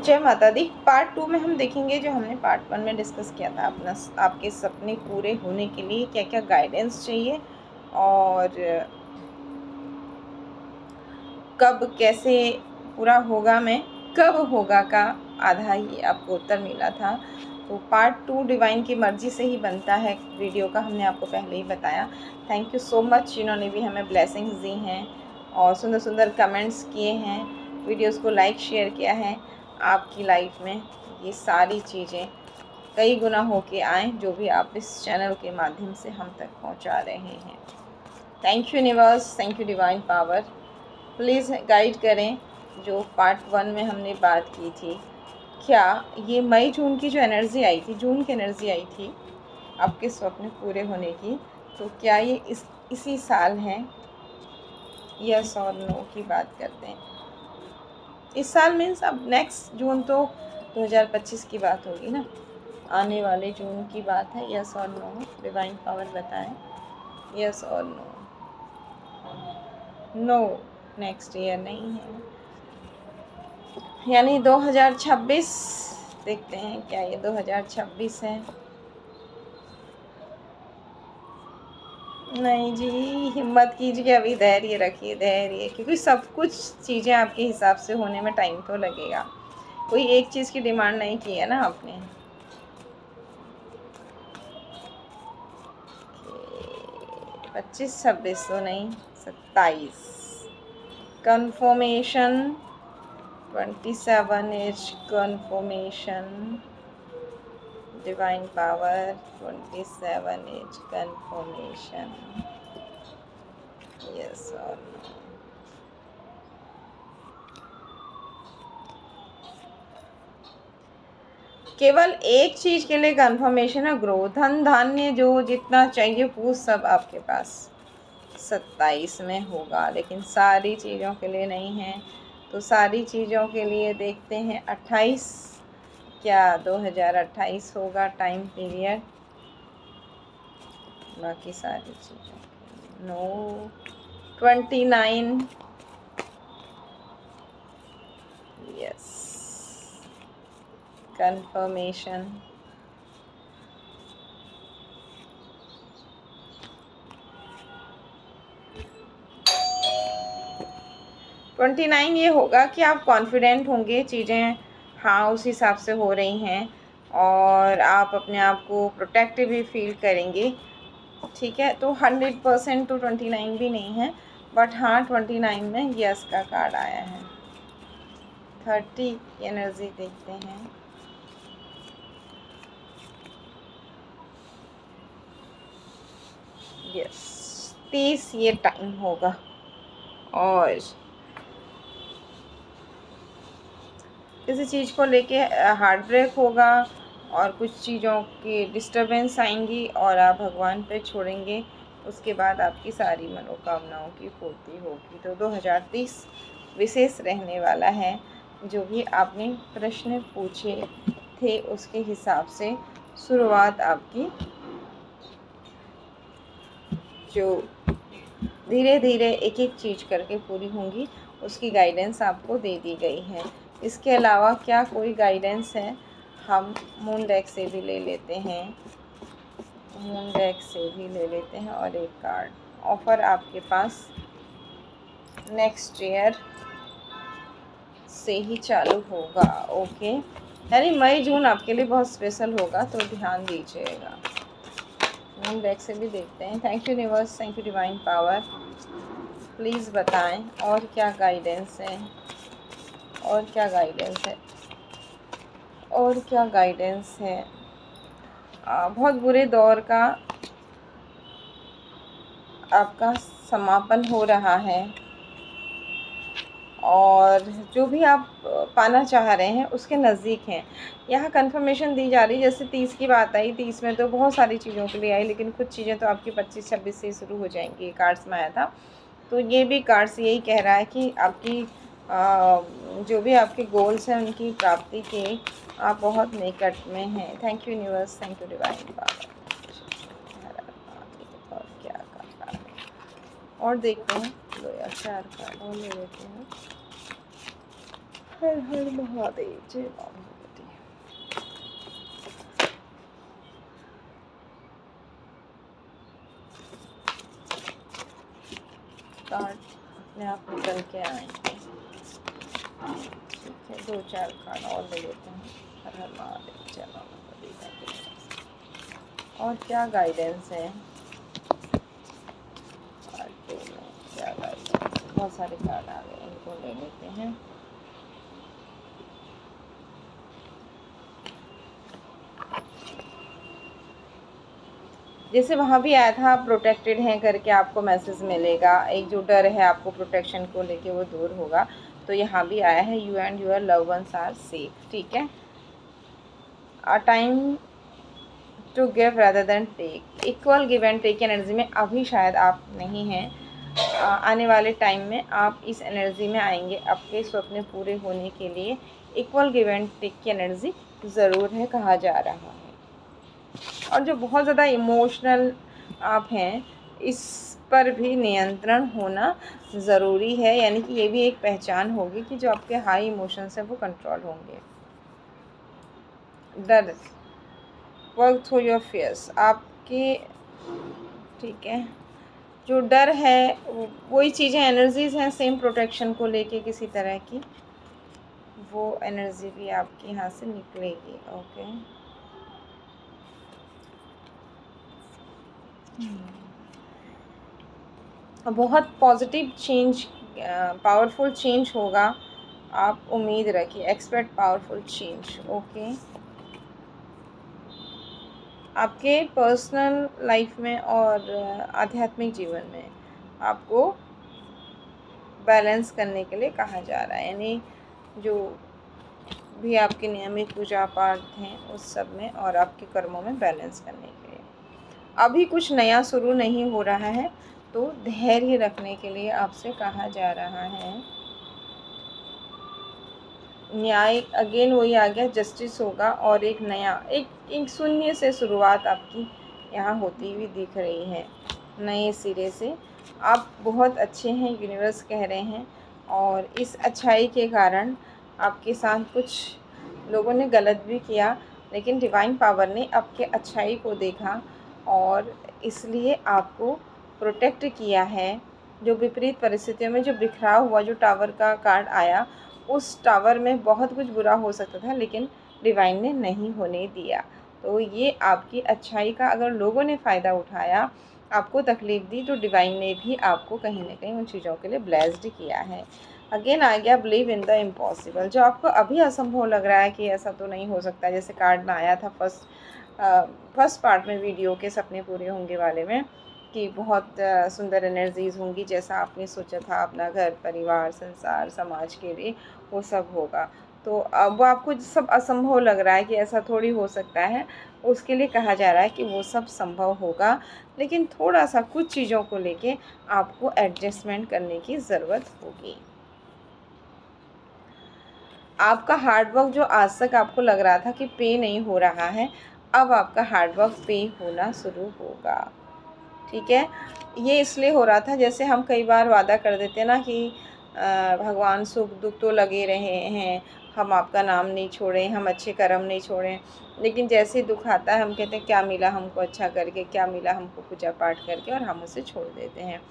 जय माता दी। पार्ट 2 में हम देखेंगे जो हमने पार्ट 1 में डिस्कस किया था, अपना आपके सपने पूरे होने के लिए क्या क्या गाइडेंस चाहिए और कब कैसे पूरा होगा, मैं कब होगा का आधा ही आपको उत्तर मिला था। तो पार्ट 2 डिवाइन की मर्जी से ही बनता है वीडियो का, हमने आपको पहले ही बताया। थैंक यू सो मच जिन्होंने भी हमें ब्लेसिंग्स दी हैं और सुंदर सुंदर कमेंट्स किए हैं, वीडियोस को लाइक शेयर किया है। आपकी लाइफ में ये सारी चीज़ें कई गुना होके आएँ जो भी आप इस चैनल के माध्यम से हम तक पहुंचा रहे हैं। Thank you universe, thank you divine power. Please guide करें जो पार्ट 1 में हमने बात की थी, क्या ये मई जून की जो एनर्जी आई थी, जून की एनर्जी आई थी आपके स्वप्न पूरे होने की, तो क्या ये इसी साल है? यस और नो की बात करते हैं। इस साल मीन्स अब नेक्स्ट जून तो 2025 की बात होगी ना, आने वाले जून की बात है। यस और नो डिवाइन पावर बताएं, यस और नो। नो, नेक्स्ट ईयर नहीं है, यानी 2026। देखते हैं क्या ये 2026 है। नहीं जी, हिम्मत कीजिए, अभी धैर्य रखिए, धैर्य, क्योंकि सब कुछ चीज़ें आपके हिसाब से होने में टाइम तो लगेगा। कोई एक चीज़ की डिमांड नहीं की है ना आपने। 25-26 तो नहीं, 27 confirmation. 27 is confirmation, divine power. 27 is confirmation, yes और नो। केवल एक चीज़ के लिए कन्फर्मेशन है, ग्रोथ, धन धान्य जो जितना चाहिए वो सब आपके पास 27 में होगा, लेकिन सारी चीज़ों के लिए नहीं है। तो सारी चीज़ों के लिए देखते हैं 28, क्या 2028 होगा टाइम पीरियड? बाकी सारी चीज़ों नो। 29, yes conformation. 29 ये होगा कि आप कॉन्फिडेंट होंगे, चीज़ें हाँ उस हिसाब से हो रही हैं और आप अपने आप को प्रोटेक्टिव भी फील करेंगे। ठीक है, तो 100% तो 29 भी नहीं है, बट हाँ 29 में यस का कार्ड आया है। 30 की एनर्जी देखते हैं। यस 30 ये टाइम होगा और किसी चीज़ को लेके हार्ट ब्रेक होगा और कुछ चीज़ों की डिस्टरबेंस आएंगी और आप भगवान पे छोड़ेंगे, उसके बाद आपकी सारी मनोकामनाओं की पूर्ति होगी। तो 2030 विशेष रहने वाला है। जो भी आपने प्रश्न पूछे थे उसके हिसाब से शुरुआत आपकी जो धीरे धीरे एक एक चीज़ करके पूरी होंगी, उसकी गाइडेंस आपको दे दी गई है। इसके अलावा क्या कोई गाइडेंस है? हम मून डेक से भी ले लेते हैं, मून डेक से भी ले लेते हैं और एक कार्ड ऑफर आपके पास नेक्स्ट ईयर से ही चालू होगा। ओके, यानी मई जून आपके लिए बहुत स्पेशल होगा, तो ध्यान दीजिएगा। मून डेक से भी देखते हैं। Thank you universe, thank you divine power. Please बताएं और क्या गाइडेंस है, और क्या गाइडेंस है, और क्या गाइडेंस है। बहुत बुरे दौर का आपका समापन हो रहा है और जो भी आप पाना चाह रहे हैं उसके नज़दीक हैं। यहाँ कंफर्मेशन दी जा रही है, जैसे 30 की बात आई, 30 में तो बहुत सारी चीज़ों के लिए आई, लेकिन कुछ चीज़ें तो आपकी 25-26 से शुरू हो जाएंगी। कार्ड्स में आया था, तो ये भी कार्ड्स यही कह रहा है कि आपकी जो भी आपके गोल्स हैं उनकी प्राप्ति के आप बहुत निकट में हैं। Thank you universe, thank you divine power. और क्या करना है, और देखते हैं 2 या 4 कार्ड और ले लेते हैं। हर हर महादेव, जय मां भगवती। कार्ड अपने आप निकल के आएंगे। ठीक है, 2-4 कार्ड और ले लेते हैं। हर हर महादेव, जय मां भगवती। और क्या गाइडेंस है कार्ड के में, क्या गाइडेंस? बहुत सारे कार्ड आ गए, इनको ले लेते हैं। जैसे वहाँ भी आया था प्रोटेक्टेड हैं करके आपको मैसेज मिलेगा, एक जो डर है आपको प्रोटेक्शन को लेके वो दूर होगा। तो यहाँ भी आया है you and your love ones are safe. ठीक है, a time to give rather than take, equal give and take energy में अभी शायद आप नहीं हैं। आने वाले टाइम में आप इस एनर्जी में आएंगे, आपके स्वप्न पूरे होने के लिए इक्वल गिव एंड टेक की एनर्जी ज़रूर है, कहा जा रहा है। और जो बहुत ज़्यादा इमोशनल आप हैं, इस पर भी नियंत्रण होना ज़रूरी है, यानी कि ये भी एक पहचान होगी कि जो आपके हाई इमोशंस हैं वो कंट्रोल होंगे। डर, वर्क थ्रू योर फियर्स, आपके, ठीक है, जो डर है वही चीज़ें, एनर्जीज़ हैं सेम प्रोटेक्शन को लेके किसी तरह की, वो एनर्जी भी आपके यहाँ से निकलेगी। ओके, बहुत पॉजिटिव चेंज, पावरफुल चेंज होगा, आप उम्मीद रखिए, एक्सपेक्ट पावरफुल चेंज। ओके, आपके पर्सनल लाइफ में और आध्यात्मिक जीवन में आपको बैलेंस करने के लिए कहा जा रहा है, यानी जो भी आपके नियमित पूजा पाठ हैं उस सब में और आपके कर्मों में बैलेंस करने के लिए। अभी कुछ नया शुरू नहीं हो रहा है, तो धैर्य रखने के लिए आपसे कहा जा रहा है। न्याय, अगेन वही आ गया, जस्टिस होगा और एक नया, एक शून्य से शुरुआत आपकी यहाँ होती हुई दिख रही है, नए सिरे से। आप बहुत अच्छे हैं, यूनिवर्स कह रहे हैं, और इस अच्छाई के कारण आपके साथ कुछ लोगों ने गलत भी किया, लेकिन डिवाइन पावर ने आपके अच्छाई को देखा और इसलिए आपको प्रोटेक्ट किया है। जो विपरीत परिस्थितियों में जो बिखराव हुआ, जो टावर का कार्ड आया, उस टावर में बहुत कुछ बुरा हो सकता था, लेकिन डिवाइन ने नहीं होने दिया। तो ये आपकी अच्छाई का अगर लोगों ने फ़ायदा उठाया, आपको तकलीफ़ दी, तो डिवाइन ने भी आपको कहीं ना कहीं उन चीज़ों के लिए ब्लेस्ड किया है। अगेन आ गया बिलीव इन द इम्पॉसिबल, जो आपको अभी असंभव लग रहा है कि ऐसा तो नहीं हो सकता, जैसे कार्ड में आया था फर्स्ट पार्ट में वीडियो के सपने पूरे होंगे वाले में, कि बहुत सुंदर एनर्जीज़ होंगी, जैसा आपने सोचा था अपना घर परिवार संसार समाज के लिए, वो सब होगा। तो अब वो आपको सब असंभव लग रहा है कि ऐसा थोड़ी हो सकता है, उसके लिए कहा जा रहा है कि वो सब संभव होगा, लेकिन थोड़ा सा कुछ चीज़ों को लेके आपको एडजस्टमेंट करने की ज़रूरत होगी। आपका हार्डवर्क जो आज तक आपको लग रहा था कि पे नहीं हो रहा है, अब आपका हार्डवर्क पे होना शुरू होगा। ठीक है, ये इसलिए हो रहा था, जैसे हम कई बार वादा कर देते हैं ना कि भगवान सुख दुख तो लगे रहे हैं, हम आपका नाम नहीं छोड़ें, हम अच्छे कर्म नहीं छोड़ें, लेकिन जैसे दुख आता है हम कहते हैं क्या मिला हमको अच्छा करके, क्या मिला हमको पूजा पाठ करके, और हम उसे छोड़ देते हैं।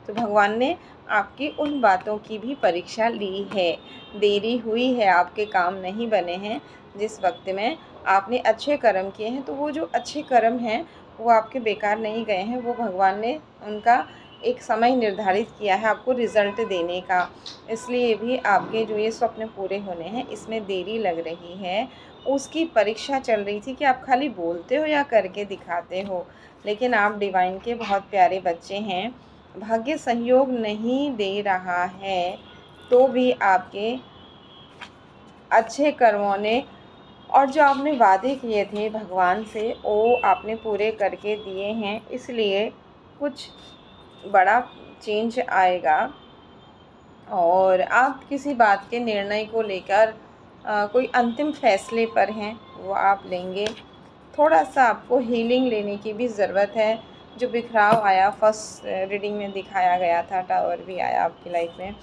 तो भगवान ने आपकी उन बातों की भी परीक्षा ली है, देरी हुई है, आपके काम नहीं बने हैं, जिस वक्त में आपने अच्छे कर्म किए हैं, तो वो जो अच्छे कर्म हैं वो आपके बेकार नहीं गए हैं, वो भगवान ने उनका एक समय निर्धारित किया है आपको रिज़ल्ट देने का। इसलिए भी आपके जो ये स्वप्न पूरे होने हैं इसमें देरी लग रही है, उसकी परीक्षा चल रही थी कि आप खाली बोलते हो या करके दिखाते हो। लेकिन आप डिवाइन के बहुत प्यारे बच्चे हैं, भाग्य सहयोग नहीं दे रहा है तो भी आपके अच्छे कर्मों ने और जो आपने वादे किए थे भगवान से वो आपने पूरे करके दिए हैं, इसलिए कुछ बड़ा चेंज आएगा। और आप किसी बात के निर्णय को लेकर कोई अंतिम फैसले पर हैं, वो आप लेंगे। थोड़ा सा आपको हीलिंग लेने की भी ज़रूरत है। जो बिखराव आया फर्स्ट रीडिंग में दिखाया गया था, टावर भी आया आपकी लाइफ में,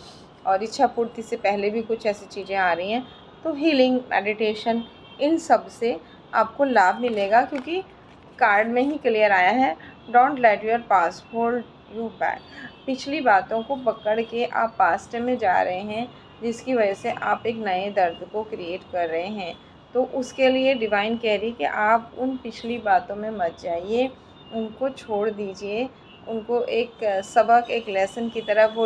और इच्छा पूर्ति से पहले भी कुछ ऐसी चीज़ें आ रही हैं, तो हीलिंग, मेडिटेशन, इन सब से आपको लाभ मिलेगा, क्योंकि कार्ड में ही क्लियर आया है, don't let your past hold you back. पिछली बातों को पकड़ के आप पास्ट में जा रहे हैं, जिसकी वजह से आप एक नए दर्द को क्रिएट कर रहे हैं। तो उसके लिए डिवाइन कह रही कि आप उन पिछली बातों में मत जाइए, उनको छोड़ दीजिए, उनको एक सबक, एक लेसन की तरह वो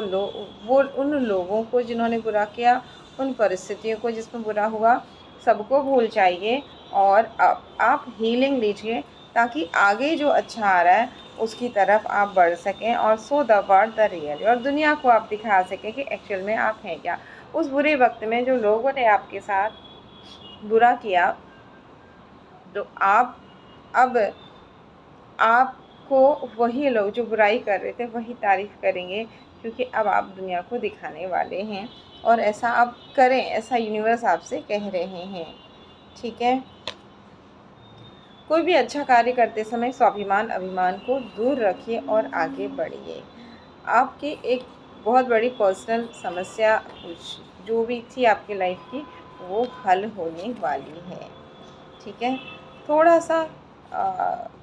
उन लोगों को जिन्होंने बुरा किया, उन परिस्थितियों को जिसमें बुरा हुआ, सबको भूल जाइए और आप हीलिंग लीजिए, ताकि आगे जो अच्छा आ रहा है उसकी तरफ आप बढ़ सकें और so the world the real, और दुनिया को आप दिखा सकें कि एक्चुअल में आप हैं क्या। उस बुरे वक्त में जो लोगों ने आपके साथ बुरा किया, तो आप अब आपको वही लोग जो बुराई कर रहे थे वही तारीफ़ करेंगे, क्योंकि अब आप दुनिया को दिखाने वाले हैं, और ऐसा आप करें, ऐसा यूनिवर्स आपसे कह रहे हैं। ठीक है, कोई भी अच्छा कार्य करते समय स्वाभिमान, अभिमान को दूर रखिए और आगे बढ़िए। आपकी एक बहुत बड़ी पर्सनल समस्या कुछ जो भी थी आपकी लाइफ की, वो हल होने वाली है। ठीक है, थोड़ा सा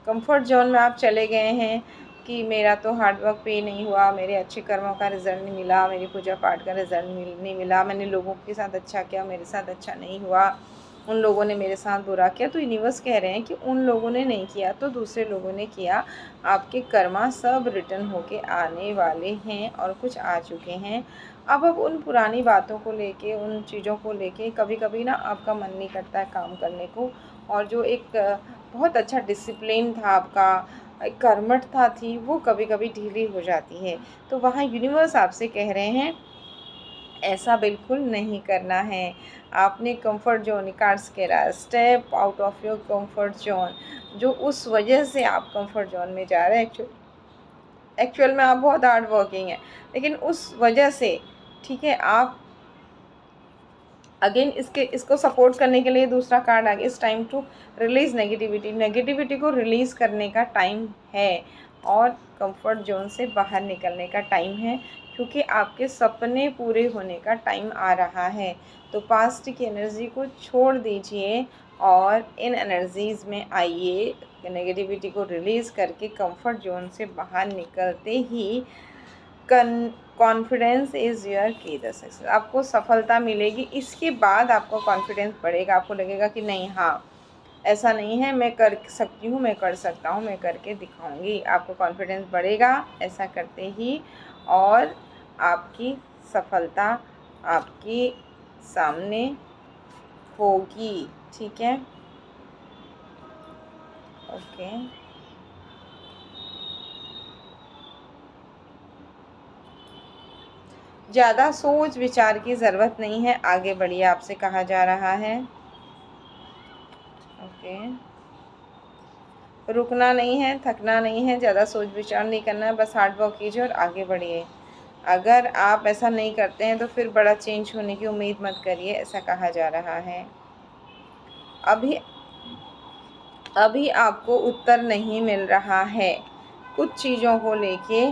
कंफर्ट जोन में आप चले गए हैं कि मेरा तो हार्ड वर्क पे नहीं हुआ, मेरे अच्छे कर्मों का रिज़ल्ट नहीं मिला, मेरी पूजा पाठ का रिज़ल्ट नहीं मिला, मैंने लोगों के साथ अच्छा किया, मेरे साथ अच्छा नहीं हुआ, उन लोगों ने मेरे साथ बुरा किया। तो यूनिवर्स कह रहे हैं कि उन लोगों ने नहीं किया तो दूसरे लोगों ने किया, आपके कर्मा सब रिटर्न होके आने वाले हैं और कुछ आ चुके हैं। अब उन पुरानी बातों को लेके, उन चीज़ों को लेके कभी कभी ना आपका मन नहीं करता है काम करने को, और जो एक बहुत अच्छा डिसिप्लिन था आपका, एक कर्मठता थी, वो कभी कभी ढीली हो जाती है। तो वहाँ यूनिवर्स आपसे कह रहे हैं ऐसा बिल्कुल नहीं करना है। आपने कंफर्ट जोन, कार्ड्स कह रहा है step out of your comfort zone, जो उस वजह से आप कंफर्ट जोन में जा रहे हैं, एक्चुअल में आप बहुत हार्ड वर्किंग हैं, लेकिन उस वजह से, ठीक है, आप अगेन इसको सपोर्ट करने के लिए दूसरा कार्ड आ गया, इस time to release negativity. Negativity को रिलीज़ करने का टाइम है और कंफर्ट जोन से बाहर निकलने का टाइम है, क्योंकि आपके सपने पूरे होने का टाइम आ रहा है। तो पास्ट की एनर्जी को छोड़ दीजिए और इन एनर्जीज़ में आइए, नेगेटिविटी को रिलीज़ करके कंफर्ट जोन से बाहर निकलते ही कॉन्फिडेंस इज़ योर की द सक्सेस, आपको सफलता मिलेगी। इसके बाद आपको कॉन्फिडेंस बढ़ेगा, आपको लगेगा कि नहीं, हाँ ऐसा नहीं है, मैं कर सकती हूँ, मैं कर सकता हूँ, मैं करके दिखाऊंगी। आपको कॉन्फिडेंस बढ़ेगा ऐसा करते ही, और आपकी सफलता आपके सामने होगी। ठीक है, ओके। ज़्यादा सोच विचार की ज़रूरत नहीं है, आगे बढ़िए आपसे कहा जा रहा है। ओके, रुकना नहीं है, थकना नहीं है, ज़्यादा सोच विचार नहीं करना है, बस हार्ड वर्क कीजिए और आगे बढ़िए। अगर आप ऐसा नहीं करते हैं तो फिर बड़ा चेंज होने की उम्मीद मत करिए, ऐसा कहा जा रहा है। अभी आपको उत्तर नहीं मिल रहा है, कुछ चीज़ों को लेके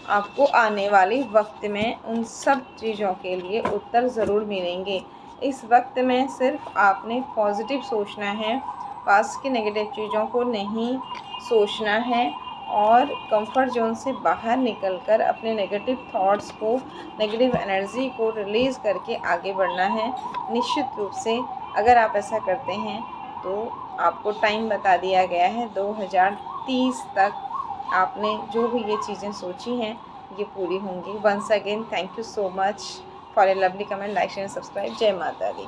आपको आने वाले वक्त में उन सब चीज़ों के लिए उत्तर ज़रूर मिलेंगे। इस वक्त में सिर्फ आपने पॉजिटिव सोचना है, पास्ट की नेगेटिव चीज़ों को नहीं सोचना है, और कंफर्ट जोन से बाहर निकलकर अपने नेगेटिव थॉट्स को, नेगेटिव एनर्जी को रिलीज़ करके आगे बढ़ना है। निश्चित रूप से अगर आप ऐसा करते हैं तो आपको टाइम बता दिया गया है 2030 तक, आपने जो भी ये चीज़ें सोची हैं ये पूरी होंगी। Once again thank you so much for a lovely comment, like share subscribe. जय माता दी।